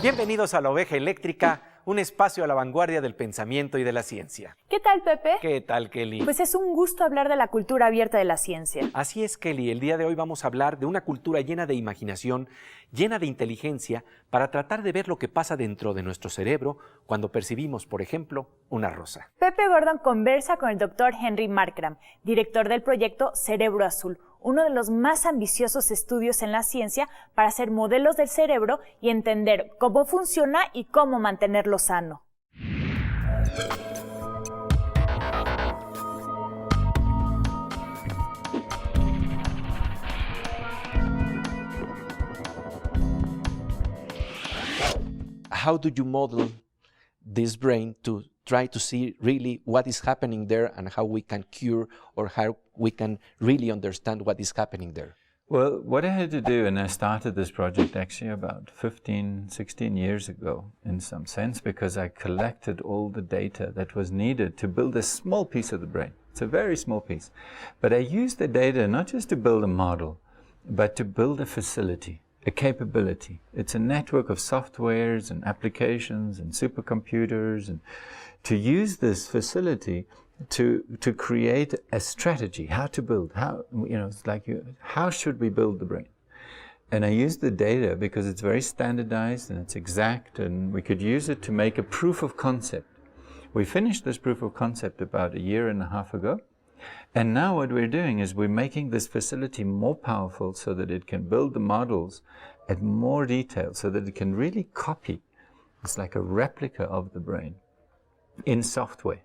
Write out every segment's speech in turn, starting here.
Bienvenidos a la Oveja Eléctrica, un espacio a la vanguardia del pensamiento y de la ciencia. ¿Qué tal, Pepe? ¿Qué tal, Kelly? Pues es un gusto hablar de la cultura abierta de la ciencia. Así es, Kelly. El día de hoy vamos a hablar de una cultura llena de imaginación, llena de inteligencia, para tratar de ver lo que pasa dentro de nuestro cerebro cuando percibimos, por ejemplo, una rosa. Pepe Gordon conversa con el Dr. Henry Markram, director del proyecto Cerebro Azul, uno de los más ambiciosos estudios en la ciencia para hacer modelos del cerebro y entender cómo funciona y cómo mantenerlo sano. How do you model this brain to try to see really what is happening there and how we can cure or how we can really understand what is happening there? Well, what I had to do, and I started this project actually about 15, 16 years ago in some sense, because I collected all the data that was needed to build a small piece of the brain. It's a very small piece. But I used the data not just to build a model, but to build a facility, a capability. It's a network of softwares and applications and supercomputers, and to use this facility to create a strategy, how to build, it's like how should we build the brain? And I used the data because it's very standardized and it's exact, and we could use it to make a proof of concept. We finished this proof of concept about 1.5 years ago. And now what we're doing is we're making this facility more powerful so that it can build the models at more detail, so that it can really copy. It's like a replica of the brain in software.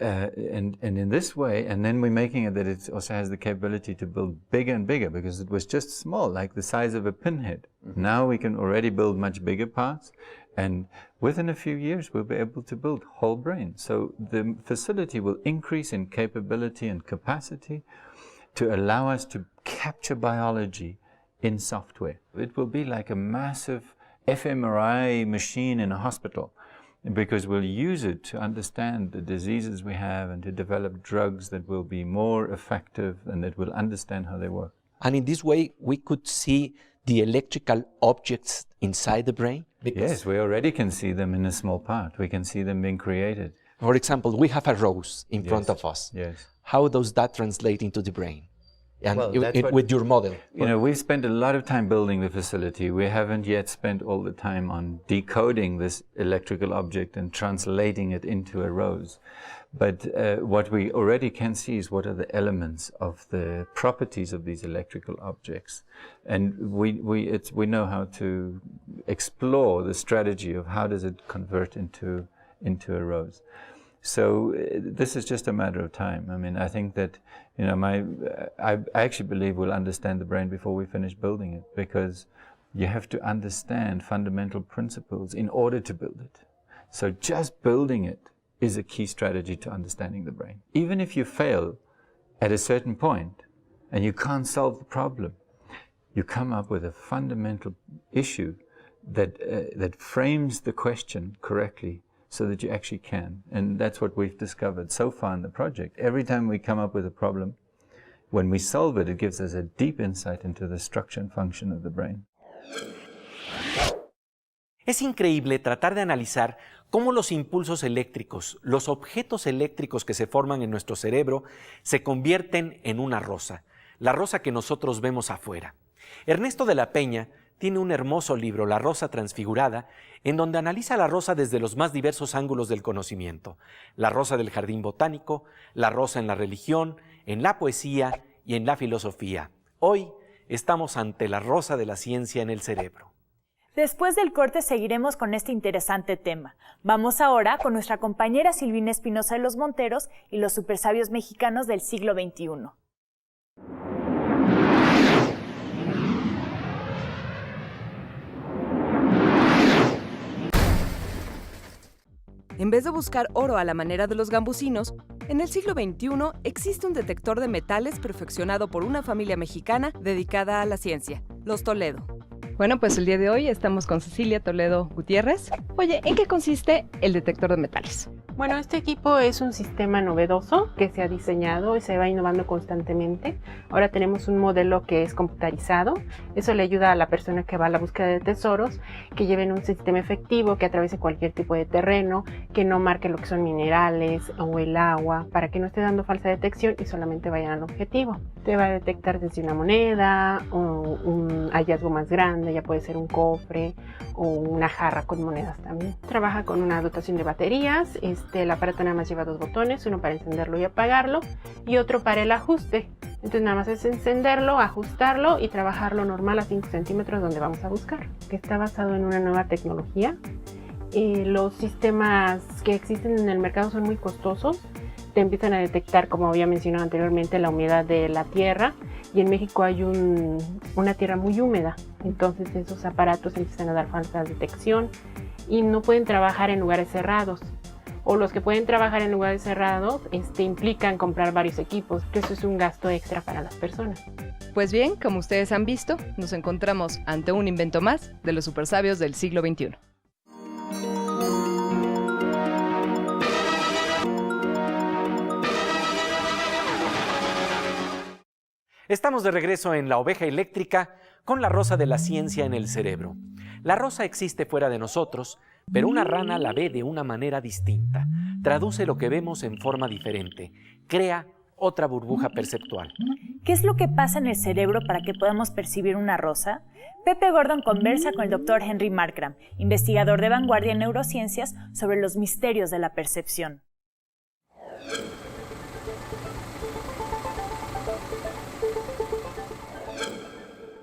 And in this way, and then we're making it that it also has the capability to build bigger and bigger, because it was just small, like the size of a pinhead. Mm-hmm. Now we can already build much bigger parts, and within a few years we'll be able to build whole brain. So the facility will increase in capability and capacity to allow us to capture biology in software. It will be like a massive fMRI machine in a hospital, because we'll use it to understand the diseases we have and to develop drugs that will be more effective and that will understand how they work. And in this way, we could see the electrical objects inside the brain? Yes, we already can see them in a small part. We can see them being created. For example, we have a rose in front of us. Yes. How does that translate into the brain? And well, with your model? We've spent a lot of time building the facility. We haven't yet spent all the time on decoding this electrical object and translating it into a rose. But what we already can see is what are the elements of the properties of these electrical objects. And we know how to explore the strategy of how does it convert into a rose. So this is just a matter of time. I mean, I think that, I actually believe we'll understand the brain before we finish building it, because you have to understand fundamental principles in order to build it. So just building it is a key strategy to understanding the brain. Even if you fail at a certain point and you can't solve the problem, you come up with a fundamental issue that frames the question correctly, so that you actually can. And that's what we've discovered so far in the project. Every time we come up with a problem, when we solve it, it gives us a deep insight into the structure and function of the brain. Es increíble tratar de analizar cómo los impulsos eléctricos, los objetos eléctricos que se forman en nuestro cerebro, se convierten en una rosa, la rosa que nosotros vemos afuera. Ernesto de la Peña tiene un hermoso libro, La Rosa Transfigurada, en donde analiza la rosa desde los más diversos ángulos del conocimiento. La rosa del jardín botánico, la rosa en la religión, en la poesía y en la filosofía. Hoy estamos ante la rosa de la ciencia en el cerebro. Después del corte seguiremos con este interesante tema. Vamos ahora con nuestra compañera Silvina Espinosa de los Monteros y los supersabios mexicanos del siglo XXI. En vez de buscar oro a la manera de los gambusinos, en el siglo XXI existe un detector de metales perfeccionado por una familia mexicana dedicada a la ciencia, los Toledo. Bueno, pues el día de hoy estamos con Cecilia Toledo Gutiérrez. Oye, ¿en qué consiste el detector de metales? Bueno, este equipo es un sistema novedoso que se ha diseñado y se va innovando constantemente. Ahora tenemos un modelo que es computarizado. Eso le ayuda a la persona que va a la búsqueda de tesoros que lleven un sistema efectivo que atraviese cualquier tipo de terreno, que no marque lo que son minerales o el agua, para que no esté dando falsa detección y solamente vayan al objetivo. Te va a detectar desde una moneda o un hallazgo más grande, ya puede ser un cofre o una jarra con monedas también. Trabaja con una dotación de baterías. El aparato nada más lleva 2 botones, uno para encenderlo y apagarlo y otro para el ajuste. Entonces nada más es encenderlo, ajustarlo y trabajarlo normal a 5 centímetros donde vamos a buscar. Que está basado en una nueva tecnología. Los sistemas que existen en el mercado son muy costosos. Te empiezan a detectar, como había mencionado anteriormente, la humedad de la tierra, y en México hay una tierra muy húmeda, entonces esos aparatos empiezan a dar falsa detección y no pueden trabajar en lugares cerrados, o los que pueden trabajar en lugares cerrados implican comprar varios equipos, que eso es un gasto extra para las personas. Pues bien, como ustedes han visto, nos encontramos ante un invento más de los supersabios del siglo XXI. Estamos de regreso en la Oveja Eléctrica con la Rosa de la Ciencia en el cerebro. La rosa existe fuera de nosotros, pero una rana la ve de una manera distinta. Traduce lo que vemos en forma diferente. Crea otra burbuja perceptual. ¿Qué es lo que pasa en el cerebro para que podamos percibir una rosa? Pepe Gordon conversa con el Dr. Henry Markram, investigador de vanguardia en neurociencias, sobre los misterios de la percepción.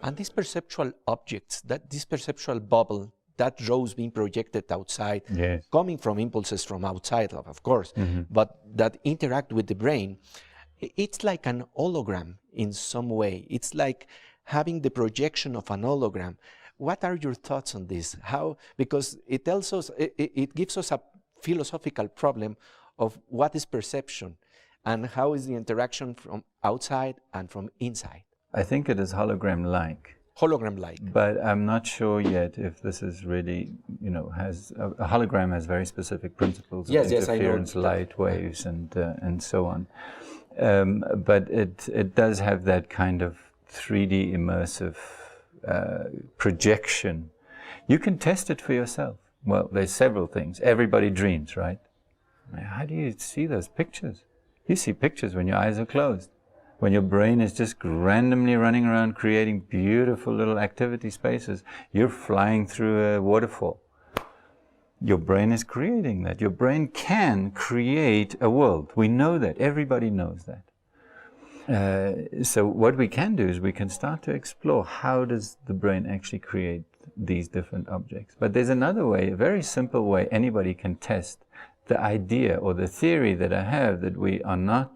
And these perceptual objects, this perceptual bubble, that rose being projected outside, Yes. coming from impulses from outside, of course, but that interact with the brain, it's like an hologram in some way. It's like having the projection of an hologram. What are your thoughts on this? How? Because it tells us, it gives us a philosophical problem of what is perception and how is the interaction from outside and from inside. I think it is hologram-like. Hologram-like. But I'm not sure yet if this is really, has a hologram has very specific principles of Yes, I know. interference, light waves, and so on. But it does have that kind of 3D immersive projection. You can test it for yourself. Well, there's several things. Everybody dreams, right? How do you see those pictures? You see pictures when your eyes are closed, when your brain is just randomly running around creating beautiful little activity spaces. You're flying through a waterfall. Your brain is creating that. Your brain can create a world. We know that. Everybody knows that. So what we can do is we can start to explore how does the brain actually create these different objects. But there's another way, a very simple way anybody can test the idea or the theory that I have that we are not,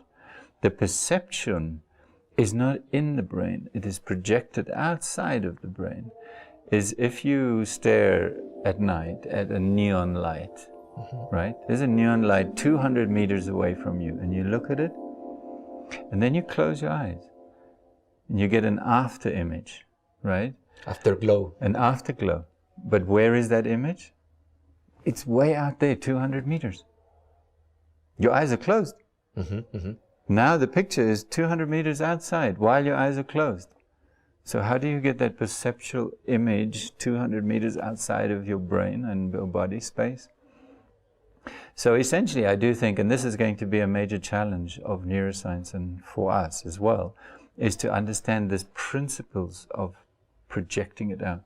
the perception is not in the brain, it is projected outside of the brain, is if you stare at night at a neon light, right? There's a neon light 200 meters away from you, and you look at it, and then you close your eyes, and you get an after image, right? Afterglow. An afterglow. But where is that image? It's way out there, 200 meters. Your eyes are closed. Now the picture is 200 meters outside while your eyes are closed. So how do you get that perceptual image 200 meters outside of your brain and your body space? So essentially I do think, and this is going to be a major challenge of neuroscience and for us as well, is to understand these principles of projecting it out.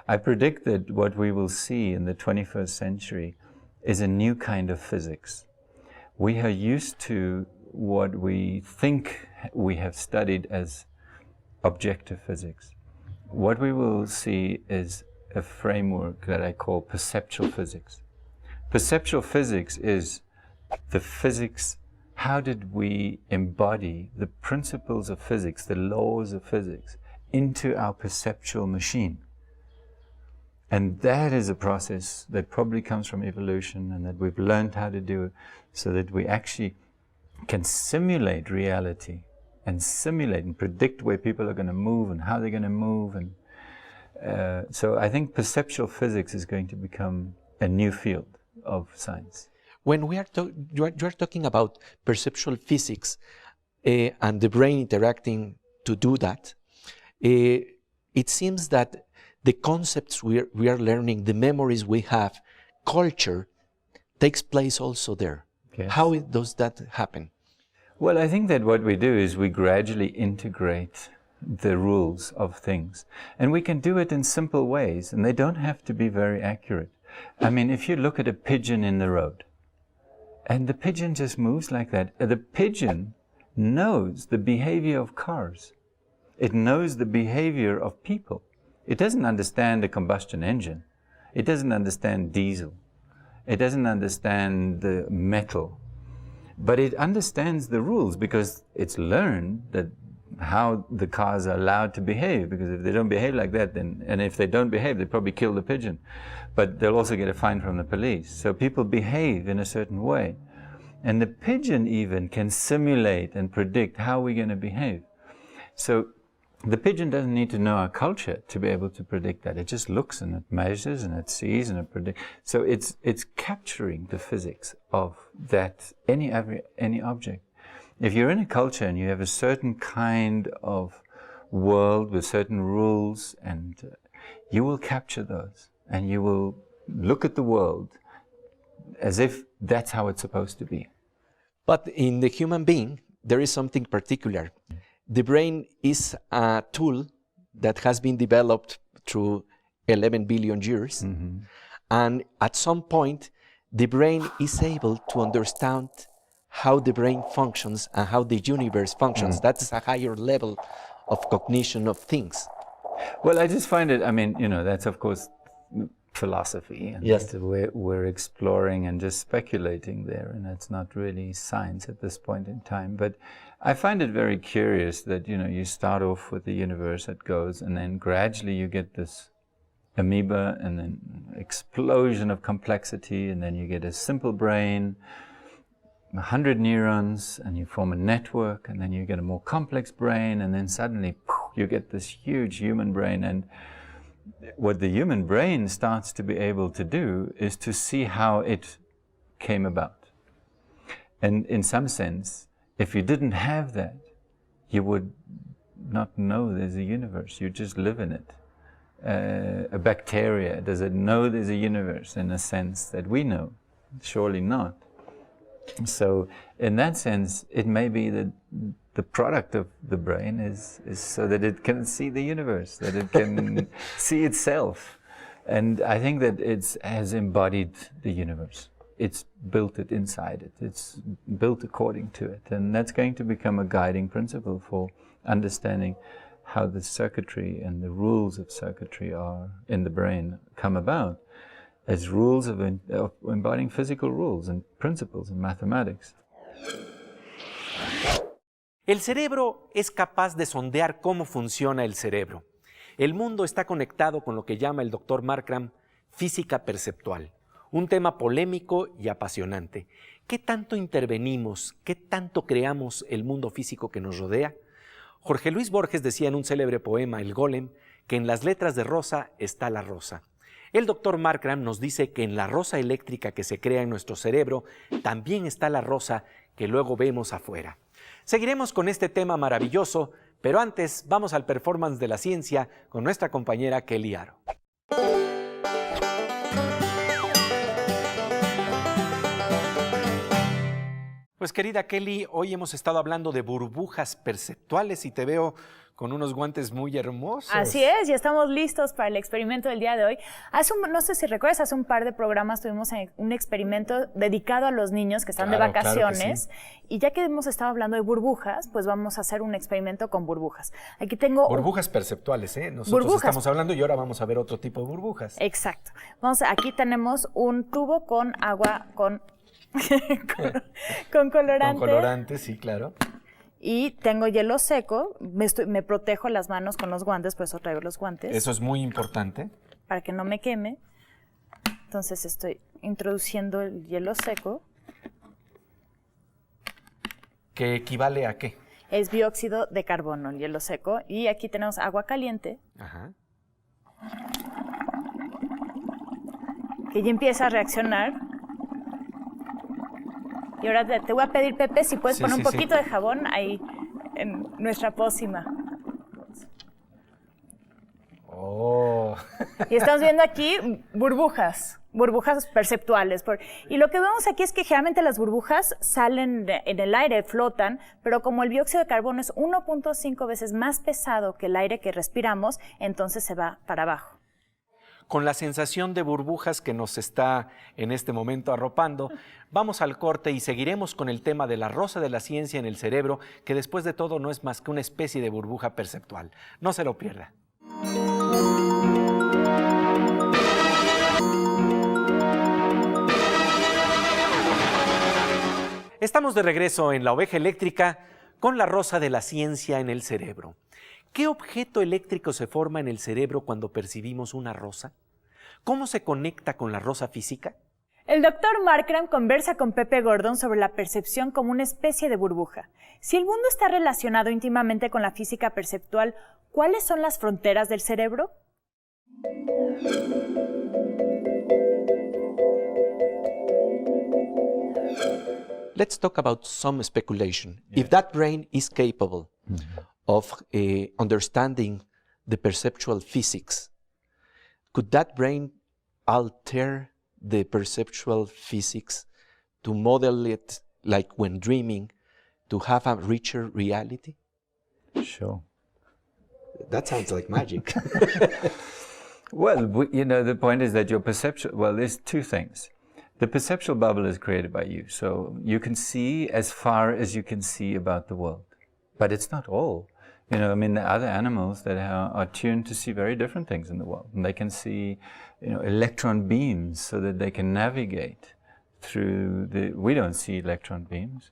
I predict that what we will see in the 21st century is a new kind of physics. We are used to what we think we have studied as objective physics. What we will see is a framework that I call perceptual physics. Perceptual physics is the physics, how did we embody the principles of physics, the laws of physics, into our perceptual machine. And that is a process that probably comes from evolution and that we've learned how to do so that we actually can simulate reality and simulate and predict where people are going to move and how they're going to move. And so I think perceptual physics is going to become a new field of science. when you are talking about perceptual physics and the brain interacting to do that, it seems that the concepts we are learning, the memories we have, culture takes place also there. Yes. How does that happen? Well, I think that what we do is we gradually integrate the rules of things. And we can do it in simple ways, and they don't have to be very accurate. I mean, if you look at a pigeon in the road, and the pigeon just moves like that, the pigeon knows the behavior of cars. It knows the behavior of people. It doesn't understand a combustion engine. It doesn't understand diesel. It doesn't understand the metal. But it understands the rules because it's learned that how the cars are allowed to behave, because if they don't behave like that, then, and if they don't behave, they probably kill the pigeon. But they'll also get a fine from the police. So people behave in a certain way. And the pigeon even can simulate and predict how we're going to behave. So the pigeon doesn't need to know our culture to be able to predict that. It just looks and it measures and it sees and it predicts. So it's capturing the physics of that, any object. If you're in a culture and you have a certain kind of world with certain rules, and you will capture those, and you will look at the world as if that's how it's supposed to be. But in the human being, there is something particular. The brain is a tool that has been developed through 11 billion years. Mm-hmm. And at some point, the brain is able to understand how the brain functions and how the universe functions. That's a higher level of cognition of things. Well, I just find it, I mean, you know, that's of course philosophy. And yes. We're exploring and just speculating there, and it's not really science at this point in time. But I find it very curious that, you know, you start off with the universe that goes, and then gradually you get this amoeba, and then explosion of complexity, and then you get a simple brain, 100 neurons, and you form a network, and then you get a more complex brain, and then suddenly you get this huge human brain. And what the human brain starts to be able to do is to see how it came about. And in some sense, if you didn't have that, you would not know there's a universe. You just live in it. A bacteria, does it know there's a universe in a sense that we know? Surely not. So in that sense, it may be that the product of the brain is so that it can see the universe, that it can see itself. And I think that it has embodied the universe. It's built it inside it. It's built according to it. And that's going to become a guiding principle for understanding how the circuitry and the rules of circuitry are in the brain come about, as rules of embodying physical rules and principles in mathematics. El cerebro es capaz de sondear cómo funciona el cerebro. El mundo está conectado con lo que llama el Dr. Markram física perceptual, un tema polémico y apasionante. ¿Qué tanto intervenimos, qué tanto creamos el mundo físico que nos rodea? Jorge Luis Borges decía en un célebre poema, El Golem, que en las letras de Rosa está la rosa. El Dr. Markram nos dice que en la rosa eléctrica que se crea en nuestro cerebro también está la rosa que luego vemos afuera. Seguiremos con este tema maravilloso, pero antes vamos al performance de la ciencia con nuestra compañera Kelly Aro. Pues querida Kelly, hoy hemos estado hablando de burbujas perceptuales y te veo con unos guantes muy hermosos. Así es, ya estamos listos para el experimento del día de hoy. No sé si recuerdas, hace un par de programas tuvimos un experimento dedicado a los niños que están de vacaciones. Claro que sí. Y ya que hemos estado hablando de burbujas, pues vamos a hacer un experimento con burbujas. Aquí tengo burbujas perceptuales, ¿eh? Nosotros estamos hablando y ahora vamos a ver otro tipo de burbujas. Exacto. Aquí tenemos un tubo con agua con colorante. Con colorante, sí, claro. Y tengo hielo seco, me protejo las manos con los guantes, por eso traigo los guantes. Eso es muy importante. Para que no me queme. Entonces estoy introduciendo el hielo seco. ¿Que equivale a qué? Es dióxido de carbono, el hielo seco. Y aquí tenemos agua caliente. Ajá. Que ya empieza a reaccionar. Y ahora te voy a pedir, Pepe, si puedes Sí, poner un sí, poquito de jabón ahí en nuestra pócima. Oh. Y estamos viendo aquí burbujas perceptuales. Y lo que vemos aquí es que generalmente las burbujas salen en el aire, flotan, pero como el dióxido de carbono es 1.5 veces más pesado que el aire que respiramos, entonces se va para abajo. Con la sensación de burbujas que nos está en este momento arropando, vamos al corte y seguiremos con el tema de la rosa de la ciencia en el cerebro, que después de todo no es más que una especie de burbuja perceptual. No se lo pierda. Estamos de regreso en la Oveja Eléctrica con la rosa de la ciencia en el cerebro. ¿Qué objeto eléctrico se forma en el cerebro cuando percibimos una rosa? ¿Cómo se conecta con la rosa física? El doctor Markram conversa con Pepe Gordon sobre la percepción como una especie de burbuja. Si el mundo está relacionado íntimamente con la física perceptual, ¿cuáles son las fronteras del cerebro? Let's talk about some speculation. If that brain is capable of understanding the perceptual physics, could that brain alter the perceptual physics to model it like when dreaming, to have a richer reality? Sure. That sounds like magic. Well, the point is that your perceptual, there's two things. The perceptual bubble is created by you, so you can see as far as you can see about the world. But it's not all. There are other animals that are tuned to see very different things in the world. And they can see, electron beams so that they can navigate through we don't see electron beams.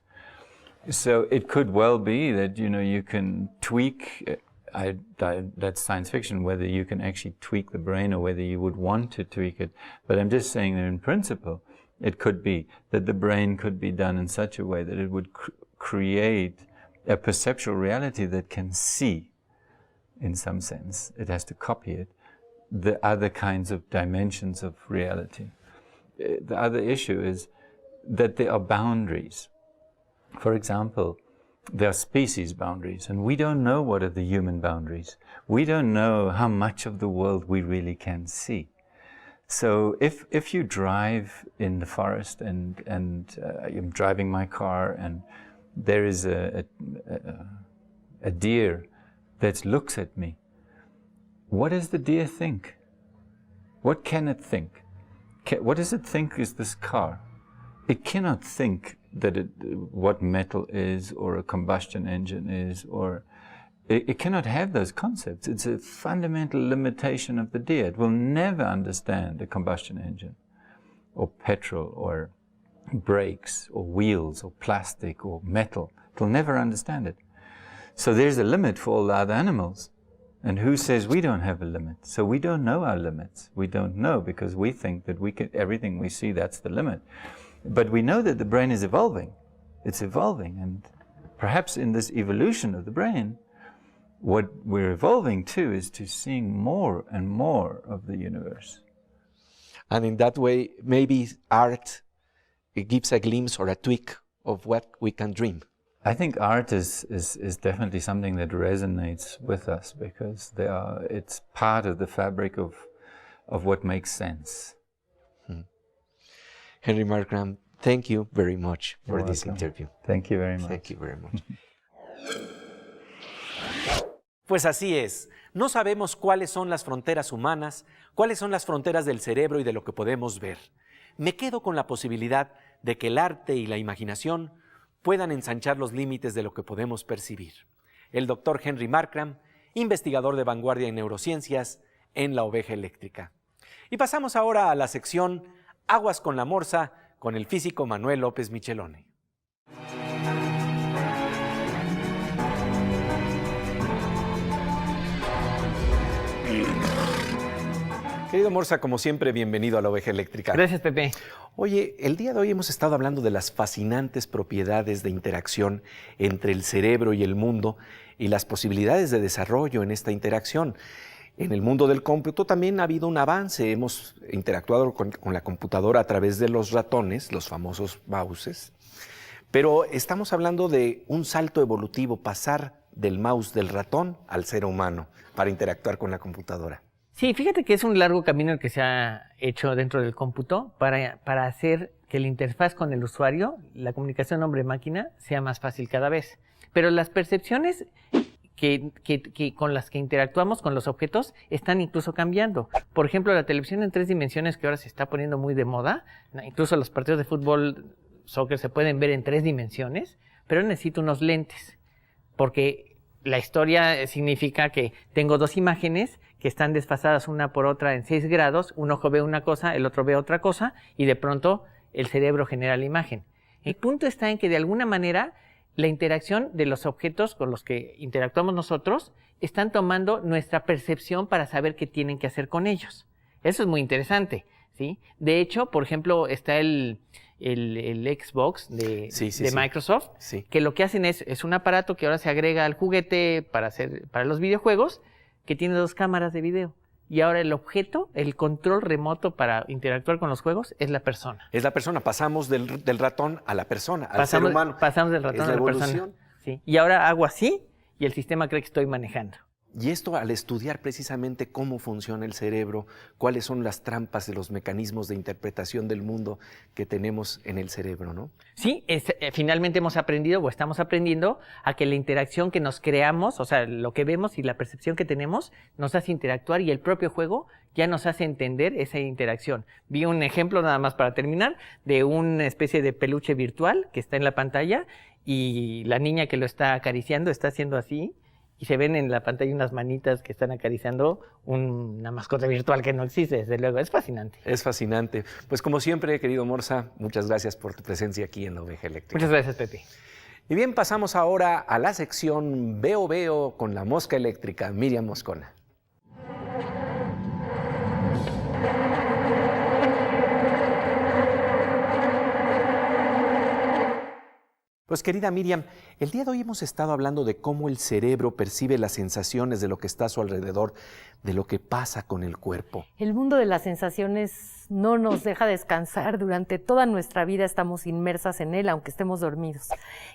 So it could well be that, you can tweak, that's science fiction, whether you can actually tweak the brain or whether you would want to tweak it. But I'm just saying that in principle, it could be that the brain could be done in such a way that it would create a perceptual reality that can see, in some sense. It has to copy it, the other kinds of dimensions of reality. The other issue is that there are boundaries. For example, there are species boundaries, and we don't know what are the human boundaries. We don't know how much of the world we really can see. So if you drive in the forest and I'm driving my car and there is a deer that looks at me, what does the deer think? What can it think? What does it think is this car? It cannot think that what metal is or a combustion engine is, or it cannot have those concepts. It's a fundamental limitation of the deer. It will never understand a combustion engine or petrol or brakes or wheels or plastic or metal. It will never understand it. So there's a limit for all the other animals. And who says we don't have a limit? So we don't know our limits. We don't know because we think that everything we see, that's the limit. But we know that the brain is evolving. It's evolving. And perhaps in this evolution of the brain, what we're evolving to is to seeing more and more of the universe. And in that way, maybe art, it gives a glimpse or a tweak of what we can dream. I think art is definitely something that resonates with us because it's part of the fabric of what makes sense. Henry Markram, thank you very much for this interview. Thank you very much. Thank you very much. Pues así es. No sabemos cuáles son las fronteras humanas, cuáles son las fronteras del cerebro y de lo que podemos ver. Me quedo con la posibilidad de que el arte y la imaginación puedan ensanchar los límites de lo que podemos percibir. El doctor Henry Markram, investigador de vanguardia en neurociencias en la Oveja Eléctrica. Y pasamos ahora a la sección Aguas con la Morsa con el físico Manuel López Michelone. Querido Morsa, como siempre, bienvenido a la Oveja Eléctrica. Gracias, Pepe. Oye, el día de hoy hemos estado hablando de las fascinantes propiedades de interacción entre el cerebro y el mundo y las posibilidades de desarrollo en esta interacción. En el mundo del cómputo también ha habido un avance. Hemos interactuado con la computadora a través de los ratones, los famosos mouses. Pero estamos hablando de un salto evolutivo, pasar del mouse, del ratón, al ser humano para interactuar con la computadora. Sí, fíjate que es un largo camino el que se ha hecho dentro del cómputo para hacer que la interfaz con el usuario, la comunicación hombre-máquina, sea más fácil cada vez. Pero las percepciones con las que interactuamos con los objetos están incluso cambiando. Por ejemplo, la televisión en 3 dimensiones, que ahora se está poniendo muy de moda, incluso los partidos de fútbol, soccer, se pueden ver en 3 dimensiones, pero necesito unos lentes, porque la historia significa que tengo 2 imágenes que están desfasadas una por otra en 6 grados, un ojo ve una cosa, el otro ve otra cosa, y de pronto el cerebro genera la imagen. El punto está en que de alguna manera la interacción de los objetos con los que interactuamos nosotros están tomando nuestra percepción para saber qué tienen que hacer con ellos. Eso es muy interesante, ¿sí? De hecho, por ejemplo, está el Xbox de Microsoft, que lo que hacen es un aparato que ahora se agrega al juguete para los videojuegos, que tiene 2 cámaras de video. Y ahora el objeto, el control remoto para interactuar con los juegos, es la persona. Es la persona, pasamos del ratón a la persona, al ser humano. Pasamos del ratón a la persona. Sí. Y ahora hago así y el sistema cree que estoy manejando. Y esto, al estudiar precisamente cómo funciona el cerebro, cuáles son las trampas de los mecanismos de interpretación del mundo que tenemos en el cerebro, ¿no? Sí, finalmente hemos aprendido o estamos aprendiendo a que la interacción que nos creamos, o sea, lo que vemos y la percepción que tenemos, nos hace interactuar, y el propio juego ya nos hace entender esa interacción. Vi un ejemplo, nada más para terminar, de una especie de peluche virtual que está en la pantalla, y la niña que lo está acariciando está haciendo así, y se ven en la pantalla unas manitas que están acariciando una mascota virtual que no existe, desde luego. Es fascinante. Es fascinante. Pues como siempre, querido Morsa, muchas gracias por tu presencia aquí en la Oveja Eléctrica. Muchas gracias, Pepe. Y bien, pasamos ahora a la sección Veo con la mosca eléctrica, Miriam Moscona. Pues querida Miriam, el día de hoy hemos estado hablando de cómo el cerebro percibe las sensaciones de lo que está a su alrededor, de lo que pasa con el cuerpo. El mundo de las sensaciones no nos deja descansar. Durante toda nuestra vida estamos inmersas en él, aunque estemos dormidos.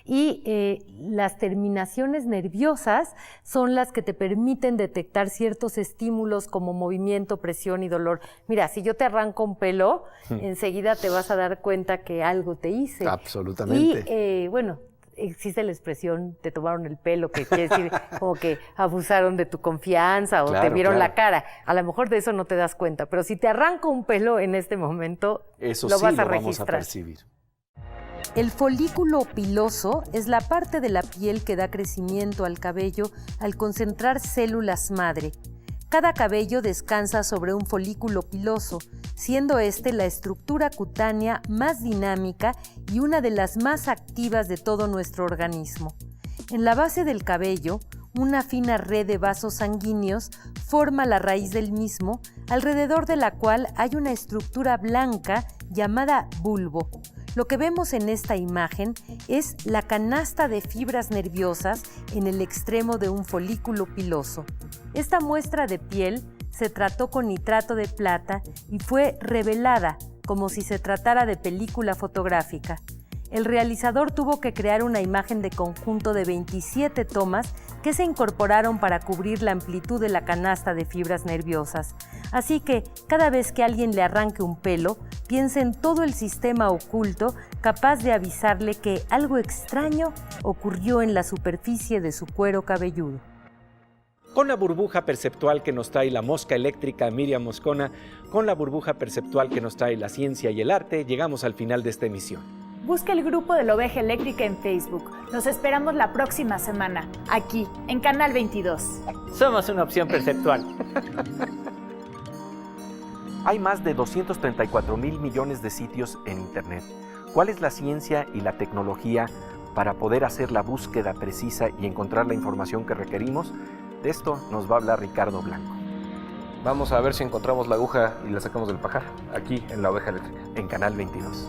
Y las terminaciones nerviosas son las que te permiten detectar ciertos estímulos como movimiento, presión y dolor. Mira, si yo te arranco un pelo, enseguida te vas a dar cuenta que algo te hice. Absolutamente. Y bueno, existe la expresión te tomaron el pelo, que quiere decir como que abusaron de tu confianza o te vieron la cara. A lo mejor de eso no te das cuenta, pero si te arranco un pelo en este momento, eso lo sí vas a lo registrar. vamos a percibir. El folículo piloso es la parte de la piel que da crecimiento al cabello al concentrar células madre. Cada cabello descansa sobre un folículo piloso, siendo este la estructura cutánea más dinámica y una de las más activas de todo nuestro organismo. En la base del cabello, una fina red de vasos sanguíneos forma la raíz del mismo, alrededor de la cual hay una estructura blanca llamada bulbo. Lo que vemos en esta imagen es la canasta de fibras nerviosas en el extremo de un folículo piloso. Esta muestra de piel se trató con nitrato de plata y fue revelada como si se tratara de película fotográfica. El realizador tuvo que crear una imagen de conjunto de 27 tomas que se incorporaron para cubrir la amplitud de la canasta de fibras nerviosas. Así que, cada vez que alguien le arranque un pelo, piense en todo el sistema oculto capaz de avisarle que algo extraño ocurrió en la superficie de su cuero cabelludo. Con la burbuja perceptual que nos trae la mosca eléctrica Miriam Moscona, con la burbuja perceptual que nos trae la ciencia y el arte, llegamos al final de esta emisión. Busca el grupo de la Oveja Eléctrica en Facebook. Nos esperamos la próxima semana, aquí, en Canal 22. Somos una opción perceptual. Hay más de 234,000 millones de sitios en Internet. ¿Cuál es la ciencia y la tecnología para poder hacer la búsqueda precisa y encontrar la información que requerimos? De esto nos va a hablar Ricardo Blanco. Vamos a ver si encontramos la aguja y la sacamos del pajar, aquí en la Oveja Eléctrica. En Canal 22.